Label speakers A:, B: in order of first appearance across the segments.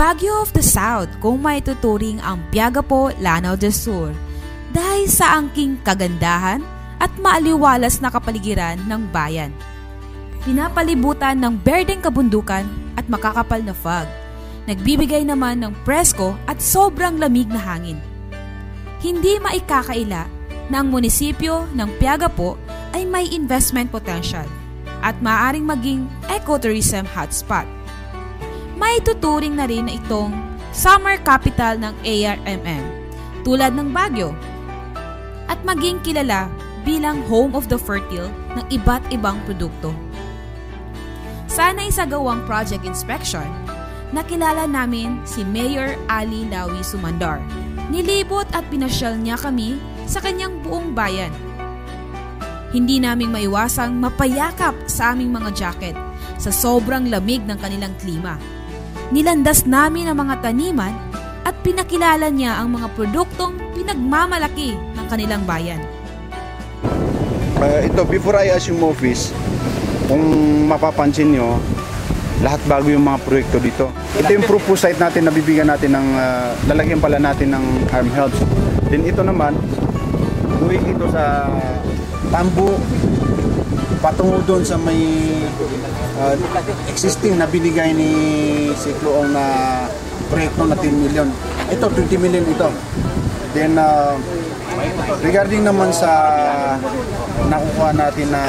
A: Baguio of the South kung maituturing ang Piagapo, Lanao del Sur dahil sa angking kagandahan at maaliwalas na kapaligiran ng bayan. Pinapalibutan ng berdeng kabundukan at makakapal na fog. Nagbibigay naman ng presko at sobrang lamig na hangin. Hindi maikakaila na ang munisipyo ng Piagapo ay may investment potential at maaaring maging ecotourism hotspot. Maituturing na rin na itong summer capital ng ARMM tulad ng Baguio at maging kilala bilang home of the fertile ng iba't ibang produkto. Sana isagawang project inspection, nakilala namin si Mayor Ali Lawi Sumandar. Nilibot at pinasyal niya kami sa kanyang buong bayan. Hindi naming maiwasang mapayakap sa aming mga jacket sa sobrang lamig ng kanilang klima. Nilandas namin ang mga taniman at pinakilala niya ang mga produktong pinagmamalaki ng kanilang bayan.
B: Ito, before I assume office, kung mapapansin nyo, lahat bago yung mga proyekto dito. Ito yung proof site natin na bibigyan natin ng, lalagyan pala natin ng arm helps. Then ito naman, going ito sa tambo, patungo doon sa may existing na binigay ni Sikloong na proyekto na 10 million. Ito, 20 million ito. Then, regarding naman sa nakukuha natin na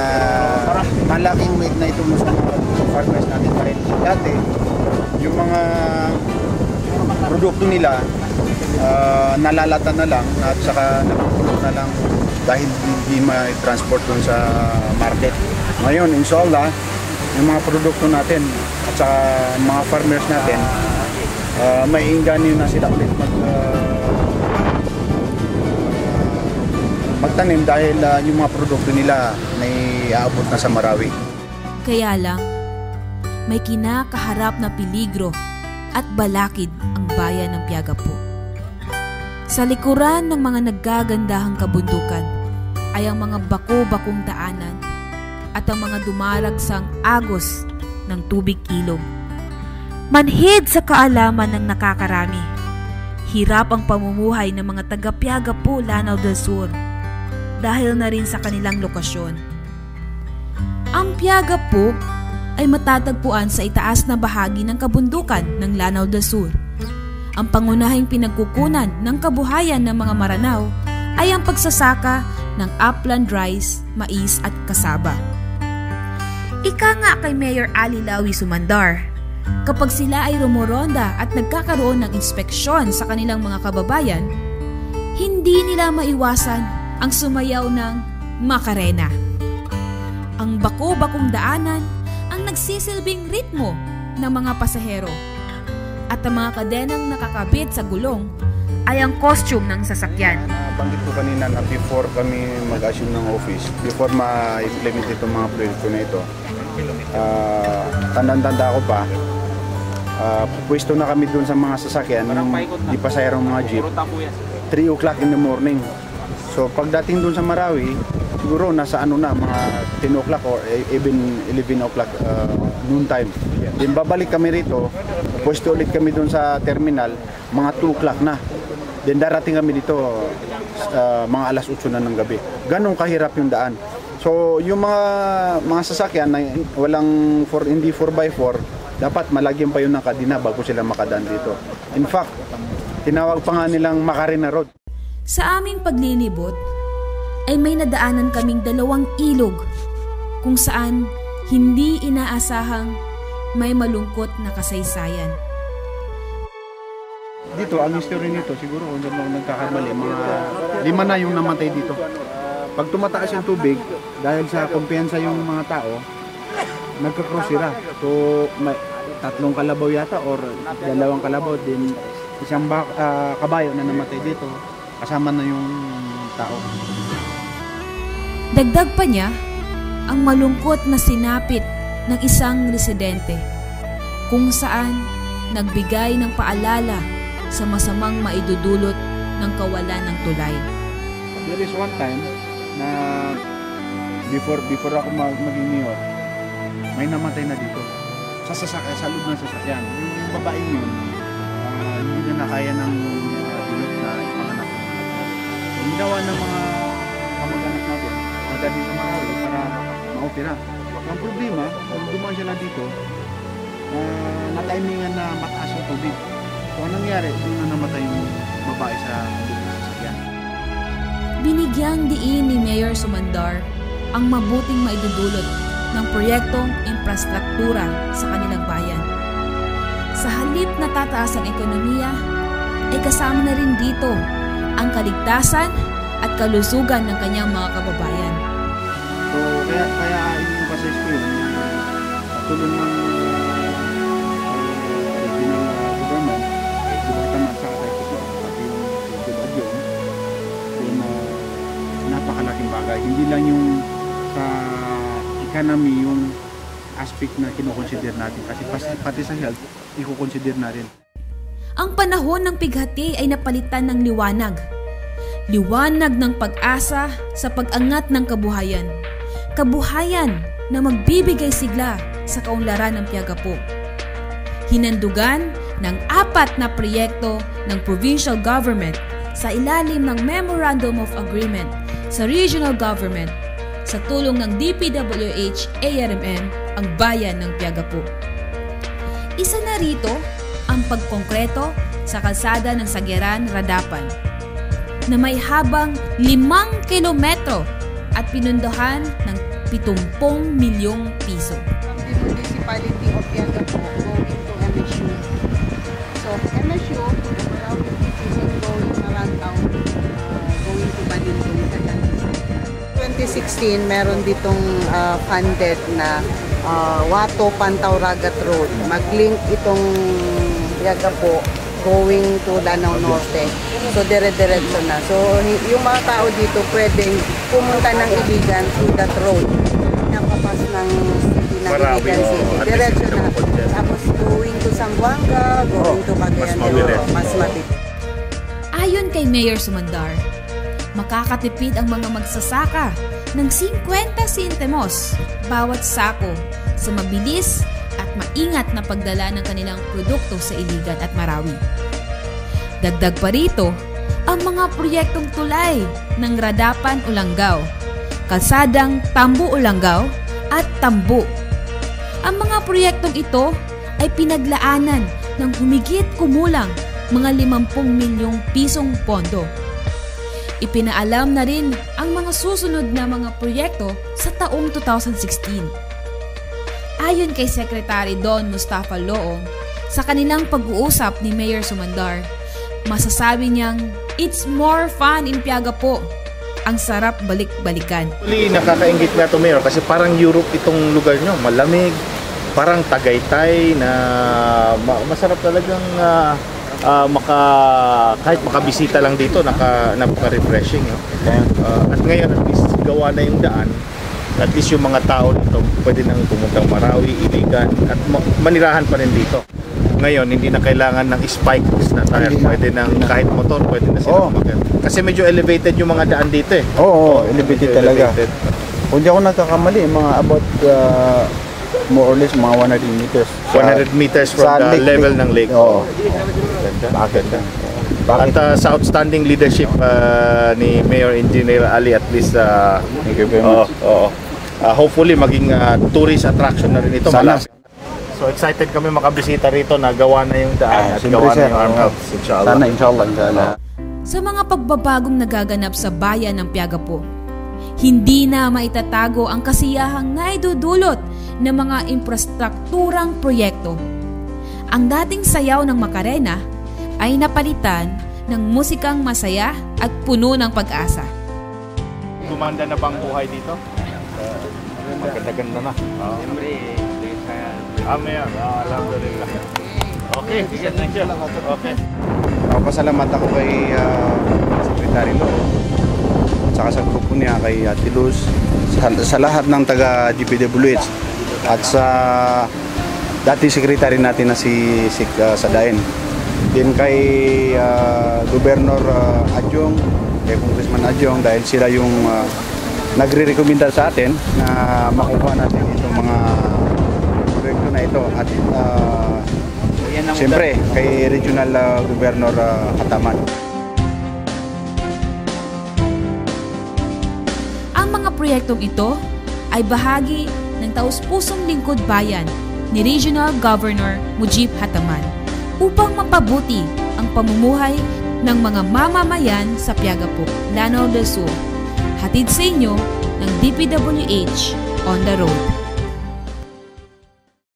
B: malaking weight na ito sa mga farmers natin dahil dati, yung mga produkto nila nalalata na lang at saka napupulot na lang dahil hindi ma-transport dun sa market. Ngayon, inshallah, yung mga produkto natin at saka mga farmers natin, may inganyo na sila ulit magtanim dahil yung mga produkto nila may aabot na sa Marawi.
A: Kaya lang, may kinakaharap na peligro at balakid ang bayan ng Piagapo. Sa likuran ng mga naggagandahang kabundukan ay ang mga bako-bakong daanan at ang mga dumaragsang agos ng tubig ilog. Manhid sa kaalaman ng nakakarami, hirap ang pamumuhay ng mga taga-Piagapo, Lanao del Sur dahil na rin sa kanilang lokasyon. Ang Piagapo ay matatagpuan sa itaas na bahagi ng kabundukan ng Lanao del Sur. Ang pangunahing pinagkukunan ng kabuhayan ng mga Maranao ay ang pagsasaka ng upland rice, mais at kasaba. Ika nga kay Mayor Ali Lawi Sumandar, kapag sila ay rumoronda at nagkakaroon ng inspeksyon sa kanilang mga kababayan, hindi nila maiwasan ang sumayaw ng Macarena. Ang bako-bakong daanan ang nagsisilbing ritmo ng mga pasahero at ang mga kadenang nakakabit sa gulong ay ang costume ng sasakyan.
B: Nabanggit ko kanina na before kami mag-assume ng office, before ma-implement itong mga proyekto na ito, tanda-tanda ko pa, pwesto na kami dun sa mga sasakyan, di pasahero mga jeep, 3 o'clock in the morning. So pagdating dun sa Marawi, siguro nasa mga 10 o'clock or even 11 o'clock noon time. Then babalik kami rito, pwesto ulit kami dun sa terminal, mga 2 o'clock na. Then darating kami dito mga alas 8 na ng gabi. Ganong kahirap yung daan. So yung mga sasakyan na hindi 4x4, dapat malagyan pa yun ng kadena bago sila makadaan dito. In fact, tinawag pa nga nilang Macarena Road.
A: Sa aming paglilibot, ay may nadaanan kaming 2 ilog kung saan hindi inaasahang may malungkot na kasaysayan.
B: Dito, ang history nito, siguro kung doon ako nagkakamali, mga 5 na yung namatay dito. Pag tumataas yung tubig, dahil sa kumpiyansa yung mga tao, nagka-cross sila. So, may 3 kalabaw yata or 2 kalabaw, din isang kabayo na namatay dito, kasama na yung tao.
A: Dagdag pa niya ang malungkot na sinapit ng isang residente kung saan nagbigay ng paalala sa masamang maidudulot ng kawalan ng tulay.
B: There is one time na before ako maging mayor, may namatay na dito sa loob ng sasakyan. Yung babaeng yun, ginawa ng mga kamag-anak natin na dati sa Marawi para maupira. Ang problema, kung dumaan sila dito, na-timingan na mataas yung tubig. So anong nangyari? Doon na namatay yung babae sa sasakyan.
A: Binigyang diin ni Mayor Sumandar ang mabuting maidudulot ng proyektong infrastruktura sa kanilang bayan. Sa halip na tataas ang ekonomiya, ay kasama na rin dito ang kaligtasan at kalusugan ng kanyang mga kababayan.
B: So kaya yung pasay ko yun, tulong ng regional government, Department sa Kaitiko, pati yung Bagyong, then napakalaking bagay. Hindi lang yung sa economy yung aspect na kinoconsider natin, kasi pati sa health, i-consider natin.
A: Ang panahon ng pighati ay napalitan ng liwanag. Liwanag ng pag-asa sa pag-angat ng kabuhayan. Kabuhayan na magbibigay sigla sa kaunlaran ng Piagapo. Hinandugan ng 4 na proyekto ng provincial government sa ilalim ng Memorandum of Agreement sa regional government sa tulong ng DPWH-ARMM ang bayan ng Piagapo. Isa na rito ang pagkongkreto sa kalsada ng Sagyaran-Radapan na may habang 5 kilometro at pinundohan ng 70 milyong piso.
C: From the municipality of Piagapo going to MSU. So MSU, around 50% going around town, going to Balintong sa Kansas. 2016, meron ditong funded na Wato Pantauragat Road. Mag-link itong Piagapo going to Lanao Norte. So dire-diretso na. So yung mga tao dito pwedeng pumunta ng Iligan through that road. Napapas ng city ng Iligan City. Diretso na. Tapos going to Zamboanga, going to Cagayan de Oro. Mas mabilis.
A: Ayon kay Mayor Sumandar, makakatipid ang mga magsasaka ng 50 sentimos bawat sako sa mabilis at maingat na pagdala ng kanilang produkto sa Iligan at Marawi. Dagdag pa rito ang mga proyektong tulay ng Radapan Olanggaw, kalsadang Tambo Olanggaw at Tambo. Ang mga proyektong ito ay pinaglaanan ng humigit kumulang mga 50 milyong pisong pondo. Ipinaalam na rin ang mga susunod na mga proyekto sa taong 2016. Ayon kay Secretary Don Mustafa Loong, sa kanilang pag-uusap ni Mayor Sumandar, masasabi niyang, "It's more fun in Piagapo. Ang sarap balik-balikan."
D: Actually, nakakaingit nga ito, Mayor, kasi parang Europe itong lugar nyo. Malamig, parang Tagaytay na masarap talagang kahit makabisita lang dito, napaka-refreshing. At ngayon, at least gawa na yung daan. At least yung mga tao dito pwede nang pumuntang Marawi, Iligan, at manirahan pa rin dito. Ngayon, hindi na kailangan ng spikes na tire. Pwede ng kahit motor, pwede na sila umakyat. Kasi medyo elevated yung mga daan dito eh.
B: Oo, elevated talaga. Kung di ako nagkakamali, mga about more or less mga 100 meters.
D: 100 meters from the level ng lake.
B: Oo.
D: Bakit? At sa outstanding leadership ni Mayor Engineer Ali, at least
B: Thank you very much.
D: hopefully maging tourist attraction na rin ito.
B: Sana.
D: So excited kami makabisita rito na gawa na yung daan at gawa na yung armhouse.
B: Sana, inshallah.
A: Sa mga pagbabagong nagaganap sa bayan ng Piagapo, hindi na maitatago ang kasiyahang naidudulot ng mga infrastrukturang proyekto. Ang dating sayaw ng Macarena ay napalitan ng musikang masaya at puno ng pag-asa.
D: Gumanda na bang buhay dito? Maganda-ganda na. Amen. Alhamdulillah. Okay, thank you. Okay.
B: Pasalamat ako kay Secretary Lo at saka sa grupo niya, kay Ate Luz, sa lahat ng taga DPWH at sa dating secretary natin na si Sadain. Din kay Governor Adjong, kay Congressman Adjong, dahil sila yung nagre-recommenda sa atin na makuha natin itong mga proyekto na ito. At siyempre kay Regional Governor Hataman.
A: Ang mga proyektong ito ay bahagi ng taus-pusong lingkod bayan ni Regional Governor Mujib Hataman upang mapabuti ang pamumuhay ng mga mamamayan sa Piagapuk, Lanao del Sur. Hatid sa inyo ng DPWH on the road.